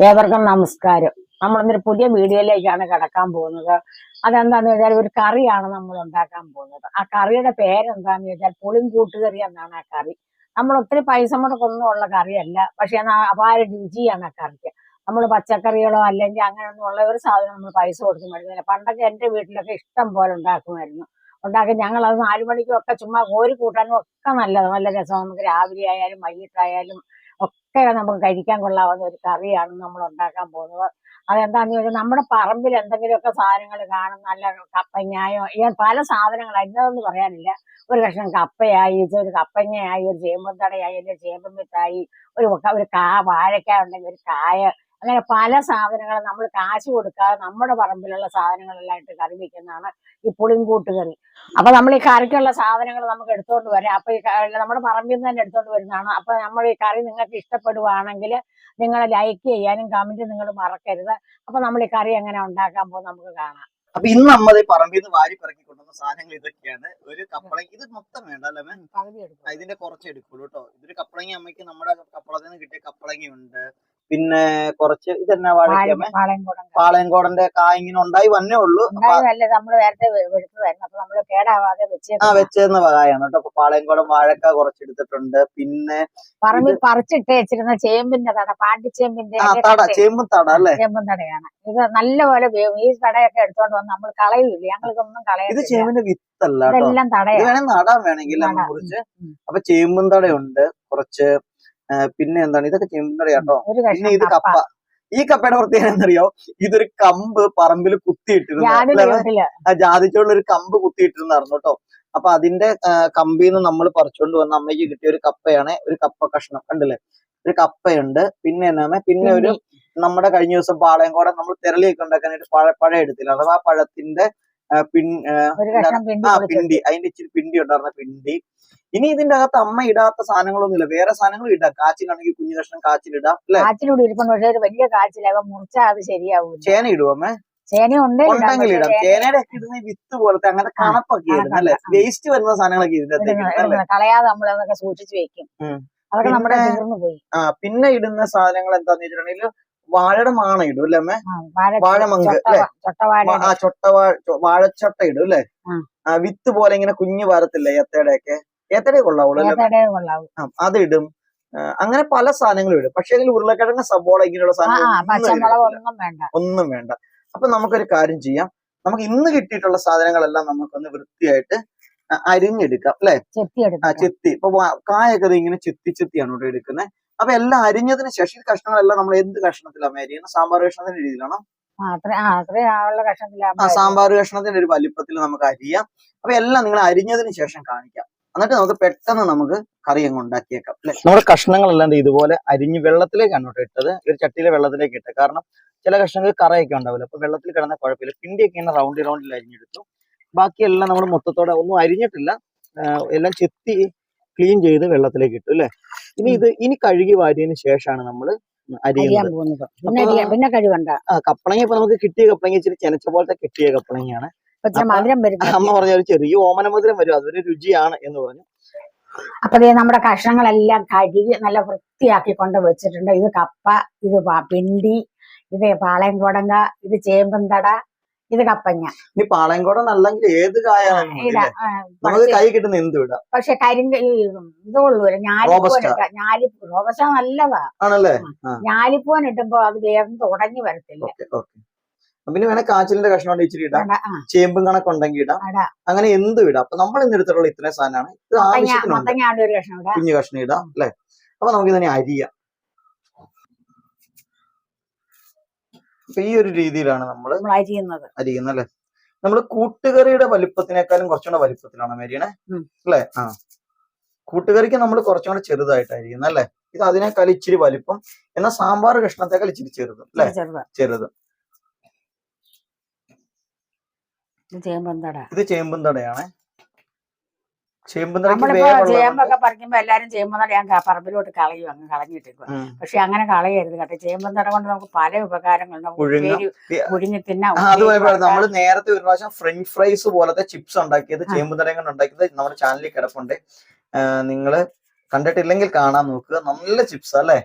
ഏവർക്കും നമസ്കാരം. നമ്മളൊന്നൊരു പുതിയ വീഡിയോയിലേക്കാണ് കടക്കാൻ പോകുന്നത്. അതെന്താന്ന് വെച്ചാൽ ഒരു കറിയാണ് നമ്മൾ ഉണ്ടാക്കാൻ പോകുന്നത്. ആ കറിയുടെ പേരെന്താന്ന് വെച്ചാൽ പുളിങ്കൂട്ടുകറി എന്നാണ് ആ കറി. നമ്മൾ ഒത്തിരി പൈസ മുടക്കൊന്നും ഉള്ള കറിയല്ല, പക്ഷെ എന്നാൽ അപാര രുചിയാണ് ആ കറിക്ക്. നമ്മൾ പച്ചക്കറികളോ അല്ലെങ്കിൽ അങ്ങനെയൊന്നും ഉള്ള ഒരു സാധനം നമ്മൾ പൈസ കൊടുത്ത് മേടിക്കുന്നില്ല. പണ്ടൊക്കെ എൻ്റെ വീട്ടിലൊക്കെ ഇഷ്ടം പോലെ ഉണ്ടാക്കുമായിരുന്നു. ഉണ്ടാക്കി ഞങ്ങൾ അത് 4 മണിക്കും ഒക്കെ ചുമ്മാ കോരി കൂട്ടാനും ഒക്കെ നല്ലത്, നല്ല രസം. നമുക്ക് രാവിലെ ആയാലും വൈകിട്ടായാലും ഒക്കെ നമുക്ക് കഴിക്കാൻ കൊള്ളാവുന്ന ഒരു കറിയാണ് നമ്മൾ ഉണ്ടാക്കാൻ പോകുന്നത്. അതെന്താന്ന് ചോദിച്ചാൽ നമ്മുടെ പറമ്പിൽ എന്തെങ്കിലുമൊക്കെ സാധനങ്ങൾ കാണും, നല്ല കപ്പങ്ങായോ പല സാധനങ്ങൾ അതിനൊന്നും പറയാനില്ല. ഒരു കഷ്ണം കപ്പയായി, ഒരു കപ്പങ്ങയായി, ഒരു ചേമ്പന്തടയായി, അല്ലെങ്കിൽ ചേമ്പൻ വിത്തായി, ഒരു വാഴക്കായ ഉണ്ടെങ്കിൽ ഒരു കായ, അങ്ങനെ പല സാധനങ്ങളും നമ്മൾ കാശ് കൊടുക്കാതെ നമ്മുടെ പറമ്പിലുള്ള സാധനങ്ങളെല്ലാം ഇട്ട് കറി വെക്കുന്നതാണ് ഈ പുളിങ്കൂട്ട് കറി. അപ്പൊ നമ്മൾ ഈ കറിക്കുള്ള സാധനങ്ങൾ നമുക്ക് എടുത്തോണ്ട് വരാം. അപ്പൊ ഈ നമ്മുടെ പറമ്പിൽ നിന്ന് തന്നെ എടുത്തോണ്ട് വരുന്നതാണ്. അപ്പൊ നമ്മൾ ഈ കറി നിങ്ങൾക്ക് ഇഷ്ടപ്പെടുവാണെങ്കിൽ നിങ്ങൾ ലൈക്ക് ചെയ്യാനും കമന്റ് നിങ്ങൾ മറക്കരുത്. അപ്പൊ നമ്മൾ ഈ കറി എങ്ങനെ ഉണ്ടാക്കാൻ പോകും നമുക്ക് കാണാം. അപ്പൊ ഇന്ന് നമ്മൾ പറമ്പിൽ നിന്ന് വാരി പറക്കി കൊണ്ടുവന്ന സാധനങ്ങൾ ഇതൊക്കെയാണ്. ഒരു കപ്പളങ്ങ, ഇത് മൊത്തം വേണ്ട അല്ലേ? ഇതിന്റെ കുറച്ച് എടുക്കുള്ളൂ കേട്ടോ. ഇതൊരു കപ്പളങ്ങ, അമ്മയ്ക്ക് നമ്മുടെ കപ്പളത്തിൽ നിന്ന് കിട്ടിയ കപ്പളങ്ങയുണ്ട്. പിന്നെ കുറച്ച് ഇതെന്നാ വാഴയ്ക്കമ്മ, പാളയംകോടന്റെ കായ ഇങ്ങനെ ഉണ്ടായി വന്നേ ഉള്ളൂ. വെച്ചെന്ന കായാണ് കേട്ടോ. അപ്പൊ പാളയംകോടൻ വാഴക്ക കുറച്ചെടുത്തിട്ടുണ്ട്. പിന്നെ പറമ്പിൽ പറിച്ചിട്ട് വെച്ചിരുന്ന ചേമ്പിന്റെ തട, പാണ്ടിച്ചേമ്പിന്റെ തട, ചേമ്പും തട അല്ലേ? ചേമ്പും തടയാണ് ഇത്. നല്ലപോലെ ഈ തടയൊക്കെ എടുത്തോണ്ട് വന്ന് നമ്മൾ കളയൂല, ഞങ്ങൾക്കൊന്നും കളയാം. ഇത് ചേമ്പിന്റെ വിത്തല്ല, ഇതെല്ലാം തടയാണ്. വേണമെങ്കിൽ നടാൻ വേണമെങ്കിൽ കുറിച്ച്. അപ്പൊ ചേമ്പും തടയുണ്ട് കുറച്ച്. പിന്നെ എന്താണ്, ഇതൊക്കെ ചേമ്പും തടയാട്ടോ. പിന്നെ ഇത് കപ്പ. ഈ കപ്പയുടെ പ്രത്യേകത എന്തറിയോ? ഇതൊരു കമ്പ് പറമ്പിൽ കുത്തിയിട്ടിരുന്നു. ജാതിച്ചോളിൽ ഒരു കമ്പ് കുത്തിയിട്ടിരുന്നായിരുന്നു കേട്ടോ. അപ്പൊ അതിന്റെ കമ്പിന്ന് നമ്മൾ പറിച്ചുകൊണ്ട് വന്ന അമ്മയ്ക്ക് കിട്ടിയ ഒരു കപ്പയാണ്. ഒരു കപ്പ കഷ്ണം കണ്ടില്ലേ? ഒരു കപ്പയുണ്ട്. പിന്നെ എന്നാ, പിന്നെ ഒരു നമ്മുടെ കഴിഞ്ഞ ദിവസം പാളയംകോടൻ നമ്മൾ തിരളിയൊക്കെ ഉണ്ടാക്കാനായിട്ട് പഴം എടുത്തില്ല, അഥവാ പഴത്തിന്റെ പിണ്ടി, അതിന്റെ ഇച്ചിരി പിണ്ടി ഉണ്ടായിരുന്ന പിണ്ടി. ഇനി ഇതിന്റെ അകത്ത് അമ്മ ഇടാത്ത സാധനങ്ങളൊന്നുമില്ല, വേറെ സാധനങ്ങൾ ഇടാം. കാച്ചിലാണെങ്കിൽ കുഞ്ഞു കഷ്ണം കാച്ചിലിടാം അല്ലെ? വലിയ കാച്ചിലാകും, മുറിച്ചാൽ അത് ശരിയാവും. ചേന ഇടുവോ അമ്മേ? ഉണ്ടെങ്കിൽ ഇടാം. ചേനയുടെ ഒക്കെ ഇടുന്ന വിത്ത് പോലത്തെ അങ്ങനെ കണപ്പൊക്കെ ഇടുന്നു അല്ലെ? വേസ്റ്റ് വരുന്ന സാധനങ്ങളൊക്കെ ഇതിന്റെ കളയാതെ നമ്മൾ അതൊക്കെ സൂക്ഷിച്ചു വെക്കും. അതൊക്കെ നമ്മുടെ പോയി. പിന്നെ ഇടുന്ന സാധനങ്ങൾ എന്താന്ന് വെച്ചിട്ടുണ്ടെങ്കിൽ വാഴയുടെ മാണ ഇടും അല്ലേ അമ്മേ? വാഴമങ്ക് അല്ലെ? വാഴച്ചട്ട ഇടും അല്ലെ? വിത്ത് പോലെ ഇങ്ങനെ കുഞ്ഞു വരത്തില്ലേ ഏത്തയുടെ ഒക്കെ? ഏത്തയുടെ കൊള്ളാവുള്ളൂ അല്ലേ? അതിടും. അങ്ങനെ പല സാധനങ്ങളും ഇടും. പക്ഷെ അതിൽ ഉരുളക്കിഴങ്ങ്, സബോള ഇങ്ങനെയുള്ള സാധനങ്ങൾ ഒന്നും വേണ്ട. അപ്പൊ നമുക്കൊരു കാര്യം ചെയ്യാം. നമുക്ക് ഇന്ന് കിട്ടിയിട്ടുള്ള സാധനങ്ങളെല്ലാം നമുക്കൊന്ന് വൃത്തിയായിട്ട് അരിഞ്ഞെടുക്കാം അല്ലെ? ചെത്തി. ഇപ്പൊ കായൊക്കെ ഇങ്ങനെ ചെത്തിയാണ് ഇവിടെ എടുക്കുന്നത്. അപ്പൊ എല്ലാം അരിഞ്ഞതിന് ശേഷം കഷ്ണങ്ങളെല്ലാം നമ്മൾ എന്ത് കഷ്ണത്തിലാണ് അരിയുന്നത്? സാമ്പാർ കഷ്ണത്തിന്റെ രീതിയിലാണോ? സാമ്പാർ കഷ്ണത്തിന്റെ ഒരു വലിപ്പത്തിൽ നമുക്ക് അരിയാം. അപ്പൊ എല്ലാം നിങ്ങൾ അരിഞ്ഞതിന് ശേഷം കാണിക്കാം. എന്നിട്ട് നമുക്ക് പെട്ടെന്ന് നമുക്ക് കറി അങ്ങ് ഉണ്ടാക്കിയേക്കാം അല്ലെ? നമ്മുടെ കഷ്ണങ്ങളെല്ലാം ഇതുപോലെ അരിഞ്ഞ് വെള്ളത്തിലേക്കാണ് ഇട്ടത്. ഒരു ചട്ടിയിലെ വെള്ളത്തിലേക്ക് ഇട്ടത്. കാരണം ചില കഷ്ണങ്ങൾ കറയൊക്കെ ഉണ്ടാവില്ല. അപ്പൊ വെള്ളത്തിൽ കിടന്ന കുഴപ്പമില്ല. പിണ്ടിയൊക്കെ ഇങ്ങനെ റൗണ്ടിൽ അരിഞ്ഞെടുത്തു. ബാക്കിയെല്ലാം നമ്മൾ മൊത്തത്തോടെ ഒന്നും അരിഞ്ഞിട്ടില്ല, എല്ലാം ചെത്തി ക്ലീൻ ചെയ്ത് വെള്ളത്തിലേക്ക് ഇട്ടു അല്ലെ? ഇനി കഴുകി വാരിയതിന് ശേഷമാണ് നമ്മൾ അരിയുന്നത്. പിന്നെ കഴുകണ്ട. കപ്പളങ്ങ ഇപ്പൊ നമുക്ക് കിട്ടിയ കപ്പളങ്ങ ഇച്ചിരി ചെനച്ച പോലത്തെ കിട്ടിയ കപ്പളങ്ങയാണ്. അമ്മ പറഞ്ഞ ഒരു ചെറിയ ഓമന മധുരം വരും, അതൊരു രുചിയാണ് എന്ന് പറഞ്ഞു. അപ്പൊ നമ്മുടെ കഷ്ണങ്ങളെല്ലാം കഴുകി നല്ല വൃത്തിയാക്കി കൊണ്ട് വെച്ചിട്ടുണ്ട്. ഇത് കപ്പ, ഇത് പിണ്ടി, ഇത് പാളയംകോടങ്ക, ഇത് ചേമ്പന്തട, ഇത് കപ്പങ്ങ. ഈ പാളയംകോടൻ അല്ലെങ്കിൽ ഏത് കായാണ് നമുക്ക് കൈ കിട്ടുന്ന എന്തും ഇടാം. പക്ഷെ ഇതുള്ളൂ റോബസ്റ്റ നല്ലതാ ആണല്ലേ? ഞാലിപ്പൂവൻ ഇട്ടുമ്പോ അത് വേഗം തുടങ്ങി വരത്തില്ല. പിന്നെ വേണേ കാച്ചിലിന്റെ കഷ്ണം ഇച്ചിരി ഇടാം, ചേമ്പും കണക്കുണ്ടെങ്കിൽ ഇടാം, അങ്ങനെ എന്തും ഇടാം. അപ്പൊ നമ്മൾ ഇന്ന് എടുത്തിട്ടുള്ള ഇത്രയും സാധനമാണ്. ഇത് ആവശ്യത്തിനുണ്ട് കുഞ്ഞു കഷ്ണം ഇടാം അല്ലെ? അപ്പൊ നമുക്ക് ഇതിനെ അരിയാം. അപ്പൊ ഈ ഒരു രീതിയിലാണ് നമ്മൾ അരിയുന്നത് അല്ലെ? നമ്മള് കൂട്ടുകറിയുടെ വലിപ്പത്തിനേക്കാളും കുറച്ചുകൂടെ വലിപ്പത്തിലാണ് അരിയണേ അല്ലെ? കൂട്ടുകറിക്ക് നമ്മൾ കുറച്ചുകൂടെ ചെറുതായിട്ട് അരിയുന്നത് അല്ലെ? ഇത് അതിനേക്കാൾ ഇച്ചിരി വലിപ്പം, എന്നാൽ സാമ്പാർ കഷ്ണത്തേക്കാൾ ഇച്ചിരി ചെറുത് അല്ലെ? ചെറുത്. ഇത് ചേമ്പും തടയാണ്. ചേമ്പൊക്കെ പറിക്കുമ്പോ എല്ലാരും ചേമ്പന്തട ഞാൻ പറമ്പിലോട്ട് കളയും, അങ്ങ് കളഞ്ഞിട്ടേക്കുക. പക്ഷെ അങ്ങനെ കളയരുത് കേട്ടോ. ചേമ്പന്തട കൊണ്ട് നമുക്ക് പല ഉപകാരങ്ങളുണ്ട്. പുഴുങ്ങി തിന്നാം. നമ്മൾ നേരത്തെ ഒരു പ്രാവശ്യം ഫ്രഞ്ച് ഫ്രൈസ് പോലത്തെ ചിപ്സ് ഉണ്ടാക്കിയത് ചേമ്പും തടയും കൊണ്ട് ഉണ്ടാക്കിയത് നമ്മുടെ ചാനലിൽ കിടപ്പുണ്ട്. നിങ്ങള് കണ്ടിട്ടില്ലെങ്കിൽ കാണാൻ നോക്കുക. നല്ല ചിപ്സ് അല്ലേ?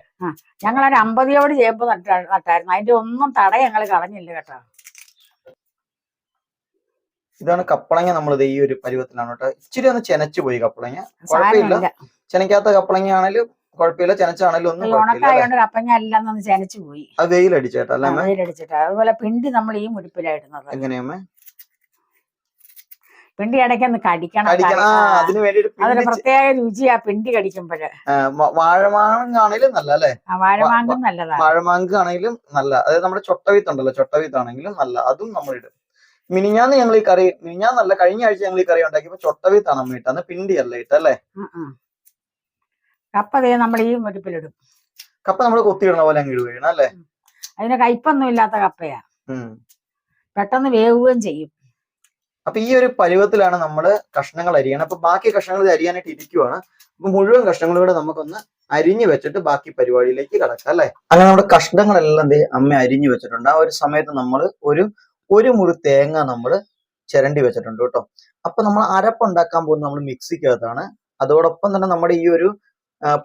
ഞങ്ങളൊരു 50 ചേമ്പ് നട്ടായിരുന്നു. അതിന്റെ ഒന്നും തട ഞങ്ങൾ കളഞ്ഞില്ല കേട്ടോ. ഇതാണ് കപ്പളങ്ങ. നമ്മളിത് ഈ ഒരു പരുവത്തിലാണ് കേട്ടോ. ഇച്ചിരി ഒന്ന് ചെനച്ചു പോയി കപ്പളങ്ങ. കുഴപ്പമില്ല, ചെനക്കാത്ത കപ്പളങ്ങ ആണെങ്കിലും കുഴപ്പമില്ല, ചെനച്ചാണെങ്കിലും ഒന്നും ഉണക്കായോണ്ട് കപ്പങ്ങ എല്ലാം ഒന്ന് ചെനച്ചു പോയി. അത് വെയിലടിച്ചേട്ടാ അല്ലേ? വെയിലടിച്ചിട്ടാ. അതുപോലെ പിണ്ടി നമ്മൾ ഈ മുരിപ്പിലായിടുന്നത്. എങ്ങനെയാ പിണ്ടി ഇടയ്ക്കൊന്ന് കടിക്കണം. അതിന് വേണ്ടിട്ട് അതൊരു പ്രത്യേക രുചിയാ പിണ്ടി കടിക്കുമ്പോഴ്. വാഴമാങ്ങാണെങ്കിലും നല്ല അല്ലേ? വാഴമാങ്കും നല്ലതാ. വാഴമാങ്ക് ആണെങ്കിലും നല്ല. അതായത് നമ്മുടെ ചൊട്ടവിത്ത് ഉണ്ടല്ലോ, ചൊട്ടവിത്താണെങ്കിലും നല്ല, അതും നമ്മൾ ഇടും. മിനിഞ്ഞാന്ന് ഞങ്ങൾ ഈ കറി, മിനിഞ്ഞാന്നല്ല കഴിഞ്ഞ ആഴ്ച ഞങ്ങൾ ഈ കറി ഉണ്ടാക്കിയപ്പോ ചൊട്ടവിത്താണ് അമ്മ ഇട്ടത്, പിണ്ടി അല്ല ഇട്ടല്ലേ? കപ്പ നമ്മൾ ഈ മുരിപ്പിലിടും. കപ്പ നമ്മൾ കൊത്തിയിടുന്ന പോലെ അങ്ങ് ഇടുകയാണ് അല്ലേ? അതിന് കയ്പൊന്നും ഇല്ലാത്ത കപ്പയാ, പെട്ടെന്ന് വേവുകയും ചെയ്യും. അപ്പൊ ഈ ഒരു പരുവത്തിലാണ് നമ്മള് കഷ്ണങ്ങൾ അരിയണം. അപ്പൊ ബാക്കി കഷ്ണങ്ങൾ അരിയാനായിട്ട് ഇരിക്കുവാണ്. അപ്പൊ മുഴുവൻ കഷ്ണങ്ങളും കൂടെ നമുക്കൊന്ന് അരിഞ്ഞു വെച്ചിട്ട് ബാക്കി പരിപാടിയിലേക്ക് കടക്കാം അല്ലെ? അങ്ങനെ നമ്മുടെ കഷ്ണങ്ങളെല്ലാം അമ്മ അരിഞ്ഞു വെച്ചിട്ടുണ്ട്. ആ ഒരു സമയത്ത് നമ്മൾ ഒരു മുറി തേങ്ങ നമ്മൾ ചിരണ്ടി വെച്ചിട്ടുണ്ട് കേട്ടോ. അപ്പൊ നമ്മൾ അരപ്പുണ്ടാക്കാൻ പോകുന്നത് നമ്മൾ മിക്സിക്കകത്താണ്. അതോടൊപ്പം തന്നെ നമ്മുടെ ഈ ഒരു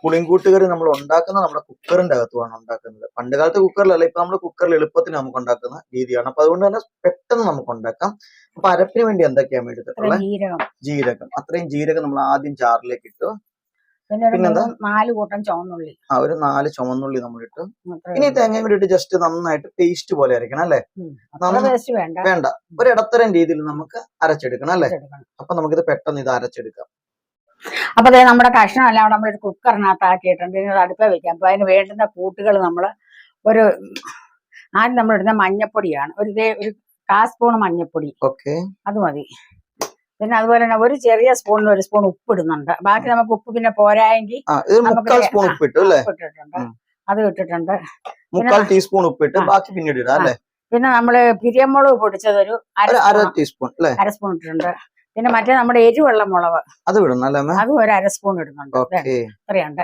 പുളിങ്കൂട്ടുകറി നമ്മൾ ഉണ്ടാക്കുന്നത് നമ്മുടെ കുക്കറിന്റെ അകത്തുമാണ് ഉണ്ടാക്കുന്നത്. പണ്ട് കാലത്ത് കുക്കറിലല്ല, ഇപ്പൊ നമ്മൾ കുക്കറിൽ എളുപ്പത്തിന് നമുക്ക് ഉണ്ടാക്കുന്ന രീതിയാണ്. അപ്പൊ അതുകൊണ്ട് തന്നെ പെട്ടെന്ന് നമുക്ക് ഉണ്ടാക്കാം. അപ്പൊ അരപ്പിന് വേണ്ടി എന്തൊക്കെയാണ് എടുത്തിട്ടുള്ളത്? ജീരകം. അത്രയും ജീരകം നമ്മൾ ആദ്യം ജാറിലേക്ക് ഇട്ടു. പിന്നെന്താ? 4 കൂട്ടം ചുവന്നുള്ളി. ഒരു 4 ചുവന്നുള്ളി നമ്മൾ ഇട്ടു. ഇനി തേങ്ങയും കൂടി ഇട്ട് ജസ്റ്റ് നന്നായിട്ട് പേസ്റ്റ് പോലെ അരയ്ക്കണം അല്ലെ? വേണ്ട, ഒരു ഇടത്തരം രീതിയിൽ നമുക്ക് അരച്ചെടുക്കണം അല്ലെ? അപ്പൊ നമുക്കിത് പെട്ടെന്ന് ഇത് അരച്ചെടുക്കാം. അപ്പൊ നമ്മുടെ കഷ്ണം എല്ലാം നമ്മളൊരു കുക്കറിനകത്ത് ആക്കിയിട്ടുണ്ട്. ഇത് അടുപ്പ വെക്കാം. അപ്പൊ അതിന് വേണ്ടുന്ന കൂട്ടുകൾ നമ്മള് ആദ്യം നമ്മൾ ഇടുന്ന മഞ്ഞപ്പൊടിയാണ്. ഒരു 1/4 സ്പൂൺ മഞ്ഞപ്പൊടി. അത് മതി. പിന്നെ അതുപോലെ തന്നെ ഒരു ചെറിയ സ്പൂണിന് 1 സ്പൂൺ ഉപ്പ് ഇടുന്നുണ്ട്. ബാക്കി നമുക്ക് ഉപ്പ് പിന്നെ പോരായെങ്കിൽ ഇട്ടിട്ടുണ്ട്. അത് ഇട്ടിട്ടുണ്ട്. 3/4 ടീസ്പൂൺ ഉപ്പിട്ട് ബാക്കി പിന്നീട് ഇടാം അല്ലേ? പിന്നെ നമ്മള് പിരിയമുളക് പൊടിച്ചത് ഒരു 1/2 ടീസ്പൂൺ ഇട്ടിട്ടുണ്ട്. പിന്നെ മറ്റേ നമ്മുടെ എരിവെള്ള മുളക് അതും ഒരു 1/2 സ്പൂൺ ഇടുന്നുണ്ട്.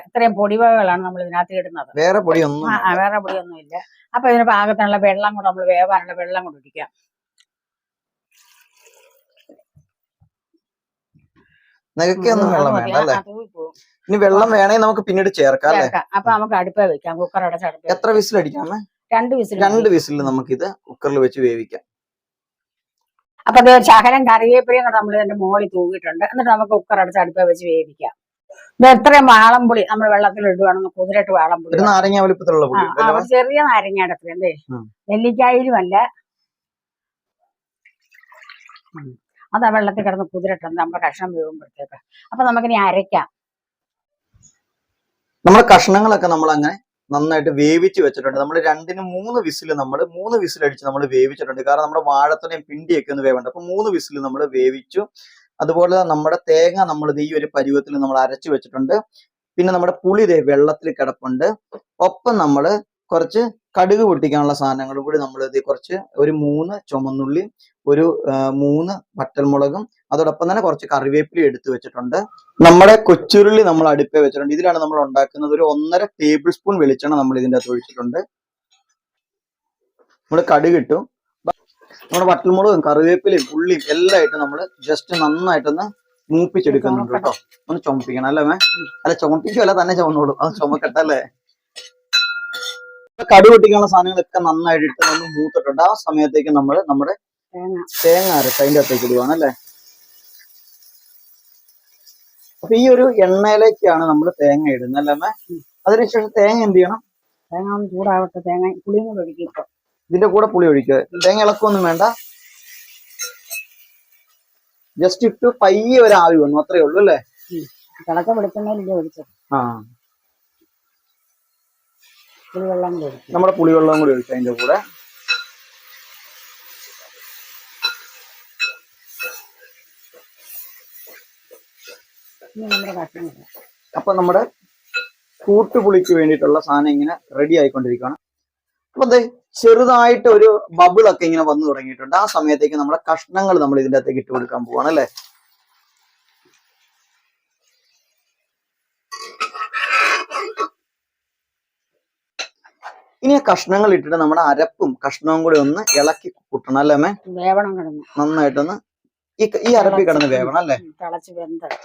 ഇത്രയും പൊടിവകകളാണ് നമ്മൾ ഇതിനകത്ത് ഇടുന്നത്. വേറെ പൊടിയൊന്നും ഇല്ല. അപ്പൊ ഇതിന് പാകത്തിനുള്ള വെള്ളം കൂടെ നമ്മൾ വേവാനുള്ള വെള്ളം കൂടെ ഒഴിക്കാം. നികക്കൊന്നും വെള്ളം വേണ്ട അല്ലേ? ഇനി വെള്ളം വേണമെങ്കിൽ നമുക്ക് പിന്നീട് ചേർക്കാം അല്ലേ? അപ്പൊ നമുക്ക് അടുപ്പ വെക്കാം. കുക്കർ അടച്ചടുപ്പ്. എത്ര വിസിൽ അടിക്കാമേ? 2 വിസിൽ നമുക്ക് ഇത് കുക്കറിൽ വെച്ച് വേവിക്കാം. അപ്പൊ ശകലം കറിവേപ്പിലയും കൂടെ നമ്മൾ ഇതിന്റെ മുകളിൽ തൂക്കിയിട്ടുണ്ട്. എന്നിട്ട് നമുക്ക് കുക്കർ അടച്ച് അടുപ്പ വെച്ച് വേവിക്കാം. ഇത് എത്രയും വാളംപുളി നമ്മൾ വെള്ളത്തിൽ ഇടുവാണെന്ന് കുതിരട്ട് വാളംപുളി. നാരങ്ങ വലിപ്പത്തിലുള്ള പുളി, ചെറിയ നാരങ്ങയുടെ അത്ര നെല്ലിക്കായിലും അല്ല. അതാ വെള്ളത്തിൽ കിടന്ന് കുതിരട്ടുണ്ട് നമ്മുടെ കഷ്ണം വേകുമ്പോഴത്തേക്ക്. അപ്പൊ നമുക്കിനി അരയ്ക്കാം. നമ്മുടെ കഷ്ണങ്ങളൊക്കെ നമ്മൾ അങ്ങനെ നന്നായിട്ട് വേവിച്ച് വെച്ചിട്ടുണ്ട്. നമ്മൾ 2-3 വിസിൽ അടിച്ച് നമ്മൾ വേവിച്ചിട്ടുണ്ട്. കാരണം നമ്മുടെ വാഴത്തലയും പിണ്ടിയൊക്കെ ഒന്ന് വേവണ്ട. അപ്പൊ 3 വിസിൽ നമ്മൾ വേവിച്ചു. അതുപോലെ നമ്മുടെ തേങ്ങ നമ്മൾ ഈ ഒരു പരുവത്തിൽ നമ്മൾ അരച്ചു വെച്ചിട്ടുണ്ട്. പിന്നെ നമ്മുടെ പുളി വെള്ളത്തിൽ കിടപ്പുണ്ട്. ഒപ്പം നമ്മൾ കുറച്ച് കടുക് പൊട്ടിക്കാനുള്ള സാധനങ്ങൾ കൂടി നമ്മൾ കുറച്ച് ഒരു 3 ചുമന്നുള്ളി, ഒരു 3 വറ്റൽമുളകും, അതോടൊപ്പം തന്നെ കുറച്ച് കറിവേപ്പില എടുത്തു വെച്ചിട്ടുണ്ട്. നമ്മുടെ കൊച്ചുരുള്ളി നമ്മൾ അടുപ്പേ വെച്ചിട്ടുണ്ട്. ഇതിലാണ് നമ്മൾ ഉണ്ടാക്കുന്നത്. ഒരു 1.5 ടേബിൾ സ്പൂൺ വെളിച്ചെണ്ണ നമ്മൾ ഇതിന്റെ അകത്ത് ഒഴിച്ചിട്ടുണ്ട്. നമ്മൾ കടുക് ഇട്ടു. നമ്മുടെ വറ്റൽമുളകും കറിവേപ്പിലയും ഉള്ളിയും എല്ലാം ആയിട്ട് നമ്മൾ ജസ്റ്റ് നന്നായിട്ടൊന്ന് മൂപ്പിച്ചെടുക്കുന്നുണ്ട് കേട്ടോ. ഒന്ന് ചുമപ്പിക്കണം അല്ലേ മേ? അല്ല, ചുമപ്പിക്കുമല്ല, തന്നെ ചുമന്നോളും. അത് ചുമക്കട്ടല്ലേ? കടുക് പൊട്ടിക്കാനുള്ള സാധനങ്ങളൊക്കെ നന്നായിട്ട് ഇട്ട് നമ്മൾ മൂത്തിട്ടുണ്ട്. ആ സമയത്തേക്ക് നമ്മൾ നമ്മുടെ തേങ്ങ അരച്ച് അതിന്റെ അകത്തേക്ക് ഇടുവാണ് അല്ലേ? അപ്പൊ ഈ ഒരു എണ്ണയിലേക്കാണ് നമ്മൾ തേങ്ങ ഇടുന്നത് അല്ലേ? അതിനുശേഷം തേങ്ങ എന്ത് ചെയ്യണം? തേങ്ങ ചൂടാവട്ടെ. തേങ്ങ പുളിയും കൂടെ ഒഴിക്കും. ഇപ്പൊ ഇതിന്റെ കൂടെ പുളി ഒഴിക്കുക. തേങ്ങ ഇളക്കൊന്നും വേണ്ട, ജസ്റ്റ് ഇട്ട് പയ്യെ ഒരു ആവി വന്നു, അത്രേ ഉള്ളൂ അല്ലേ? തിളക്ക വെളിച്ചെണ്ണയിലില്ല ഒഴിച്ചത്. പുളിവെള്ളം കൂടി ഒഴിക്കും. നമ്മുടെ പുളിവെള്ളം കൂടി ഒഴിക്കും അതിന്റെ കൂടെ. അപ്പൊ നമ്മുടെ കൂട്ടുപുളിക്ക് വേണ്ടിയിട്ടുള്ള സാധനം ഇങ്ങനെ റെഡി ആയിക്കൊണ്ടിരിക്കുകയാണ്. അപ്പൊ ചെറുതായിട്ട് ഒരു ബബിളൊക്കെ ഇങ്ങനെ വന്നു തുടങ്ങിയിട്ടുണ്ട്. ആ സമയത്തേക്ക് നമ്മുടെ കഷ്ണങ്ങൾ നമ്മൾ ഇതിന്റെ അകത്തേക്ക് ഇട്ട് കൊടുക്കാൻ പോവാണ് അല്ലെ? ഇനി കഷ്ണങ്ങൾ ഇട്ടിട്ട് നമ്മുടെ അരപ്പും കഷ്ണവും കൂടി ഒന്ന് ഇളക്കി കൂട്ടണം അല്ലേ മേ? നന്നായിട്ടൊന്ന് ഈ അരപ്പി കിടന്ന് വേവണം അല്ലേ?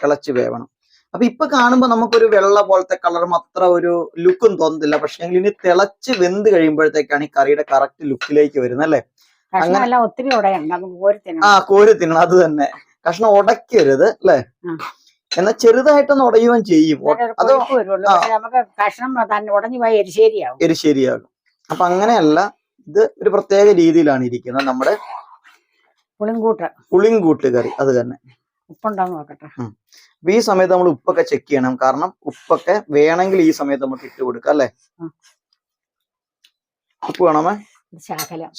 തിളച്ച് വേവണം. അപ്പൊ ഇപ്പൊ കാണുമ്പോ നമുക്കൊരു വെള്ള പോലത്തെ കളറും അത്ര ഒരു ലുക്കും തോന്നുന്നില്ല. പക്ഷെ ഇനി തിളച്ച് വെന്ത് കഴിയുമ്പോഴത്തേക്കാണ് ഈ കറിയുടെ കറക്റ്റ് ലുക്കിലേക്ക് വരുന്നത് അല്ലേ? അങ്ങനെ ഒത്തിരി കോരി തിന്നണം. അത് തന്നെ, കഷ്ണം ഉടക്കരുത് അല്ലെ? എന്നാൽ ചെറുതായിട്ടൊന്ന് ഉടയുകയും ചെയ്യും. അതോ കഷ്ണം ഉടഞ്ഞു പോയി എരിശ്ശേരിയാകും. അപ്പൊ അങ്ങനെയല്ല, ഇത് ഒരു പ്രത്യേക രീതിയിലാണ് ഇരിക്കുന്നത് നമ്മുടെ പുളിങ്കൂട്ട് കറി. അത് തന്നെ. ഉപ്പുണ്ടാന്ന് നോക്കട്ടെ. അപ്പൊ ഈ സമയത്ത് നമ്മൾ ഉപ്പൊക്കെ ചെക്ക് ചെയ്യണം. കാരണം ഉപ്പൊക്കെ വേണമെങ്കിൽ ഈ സമയത്ത് നമുക്ക് ഇട്ട് കൊടുക്കാം അല്ലെ? ഉപ്പ് വേണമേ?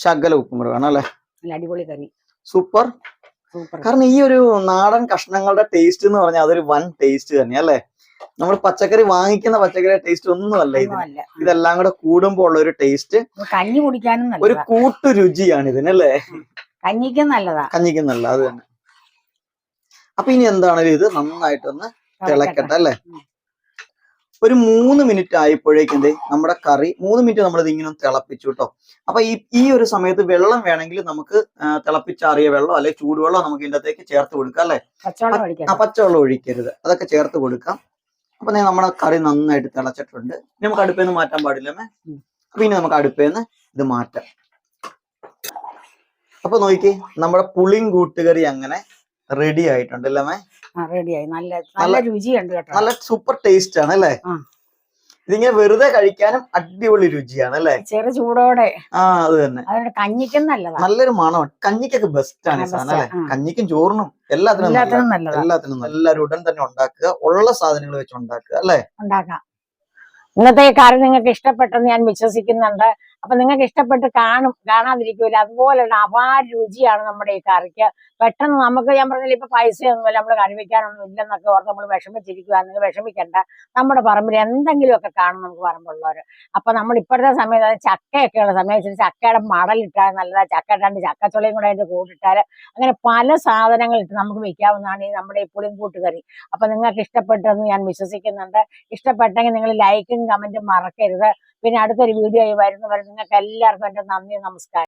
ശകല ഉപ്പും കൂടെ വേണം അല്ലെ? അടിപൊളി കറി, സൂപ്പർ. കാരണം ഈ ഒരു നാടൻ കഷ്ണങ്ങളുടെ ടേസ്റ്റ് എന്ന് പറഞ്ഞാൽ അതൊരു വൻ ടേസ്റ്റ് തന്നെയാ അല്ലെ? നമ്മൾ പച്ചക്കറി വാങ്ങിക്കുന്ന പച്ചക്കറി ടേസ്റ്റ് ഒന്നുമല്ല ഇത്. ഇതെല്ലാം കൂടെ കൂടുമ്പോ ഉള്ള ഒരു ടേസ്റ്റ്, കഞ്ഞി കുടിക്കാനും ഒരു കൂട്ടു രുചിയാണ് ഇതിനല്ലേ? കഞ്ഞിക്കും നല്ലതാ. അത് തന്നെ. അപ്പൊ ഇനി എന്താണെങ്കിലും ഇത് നന്നായിട്ടൊന്ന് തിളക്കട്ടെ അല്ലെ? ഒരു 3 മിനിറ്റ് ആയപ്പോഴേക്കും നമ്മുടെ കറി 3 മിനിറ്റ് നമ്മളിത് ഇങ്ങനെ തിളപ്പിച്ചു കേട്ടോ. അപ്പൊ ഈ ഒരു സമയത്ത് വെള്ളം വേണമെങ്കിൽ നമുക്ക് തിളപ്പിച്ചാറിയ വെള്ളം അല്ലെങ്കിൽ ചൂടുവെള്ളം നമുക്ക് ഇതിന്റെ അകത്തേക്ക് ചേർത്ത് കൊടുക്കാം അല്ലെ? പച്ചവെള്ളം ഒഴിക്കരുത്, അതൊക്കെ ചേർത്ത് കൊടുക്കാം. അപ്പൊ നമ്മുടെ കറി നന്നായിട്ട് തിളച്ചിട്ടുണ്ട്. ഇനി നമുക്ക് അടുപ്പേന്ന് മാറ്റാൻ പാടില്ലമ്മേ. അപ്പൊ ഇനി നമുക്ക് അടുപ്പേന്ന് ഇത് മാറ്റാം. അപ്പൊ നോക്കി, നമ്മുടെ പുളിങ്കൂട്ടുകറി അങ്ങനെ റെഡി ആയിട്ടുണ്ട് അല്ലേ? റെഡിയായി. നല്ല രുചിയുണ്ട് കേട്ടോ. നല്ല സൂപ്പർ ടേസ്റ്റ് ആണ് അല്ലേ? ഇതിങ്ങനെ വെറുതെ കഴിക്കാനും അടിപൊളി രുചിയാണ് അല്ലേ? ചെറു ചൂടോടെ. അത് തന്നെ. കഞ്ഞിക്കും നല്ലതാണ്. നല്ലൊരു മണമാണ്. കഞ്ഞിക്കൊക്കെ ബെസ്റ്റ് ആണ് ഈ സാധനം അല്ലെ? കഞ്ഞിക്കും ചോറിനും എല്ലാത്തിനും എല്ലാവരും ഉടൻ തന്നെ ഉണ്ടാക്കുക. ഉള്ള സാധനങ്ങൾ വെച്ച് ഉണ്ടാക്കുക അല്ലെ? ഉണ്ടാക്കാം. ഇന്നത്തെ ഈ കറി നിങ്ങൾക്ക് ഇഷ്ടപ്പെട്ടെന്ന് ഞാൻ വിശ്വസിക്കുന്നുണ്ട്. അപ്പൊ നിങ്ങൾക്ക് ഇഷ്ടപ്പെട്ട് കാണാതിരിക്കൂല. അതുപോലെ അപാര രുചിയാണ് നമ്മുടെ ഈ കറിക്ക്. പെട്ടെന്ന് നമുക്ക്, ഞാൻ പറഞ്ഞില്ല, ഇപ്പൊ പൈസയൊന്നുമില്ല, നമ്മൾ കറി വെക്കാനൊന്നും ഇല്ലെന്നൊക്കെ ഓർത്ത് നമ്മൾ വിഷമിച്ചിരിക്കുകയാണെങ്കിൽ വിഷമിക്കണ്ട. നമ്മുടെ പറമ്പിൽ എന്തെങ്കിലുമൊക്കെ കാണും നമുക്ക് പറമ്പുള്ളവര്. അപ്പൊ നമ്മൾ ഇപ്പോഴത്തെ സമയത്ത് ചക്കയൊക്കെയുള്ള സമയത്ത് ചക്കയുടെ മടലിട്ടാൽ നല്ലതാ. ചക്ക ഇട്ടാണ്ട് ചക്കച്ചുളയും കൂടെ അതിന്റെ കൂട്ടിട്ടാല് അങ്ങനെ പല സാധനങ്ങൾ ഇട്ട് നമുക്ക് വെക്കാവുന്നതാണ് ഈ നമ്മുടെ ഈ പുളിങ്കൂട്ട് കറി. അപ്പൊ നിങ്ങൾക്ക് ഇഷ്ടപ്പെട്ടെന്ന് ഞാൻ വിശ്വസിക്കുന്നുണ്ട്. ഇഷ്ടപ്പെട്ടെങ്കിൽ നിങ്ങൾ ലൈക്കും കമന്റും മറക്കരുത്. പിന്നെ അടുത്തൊരു വീഡിയോ ആയി വരുന്നവരെ നിങ്ങൾക്ക് എല്ലാവർക്കും എന്റെ നന്ദി, നമസ്കാരം.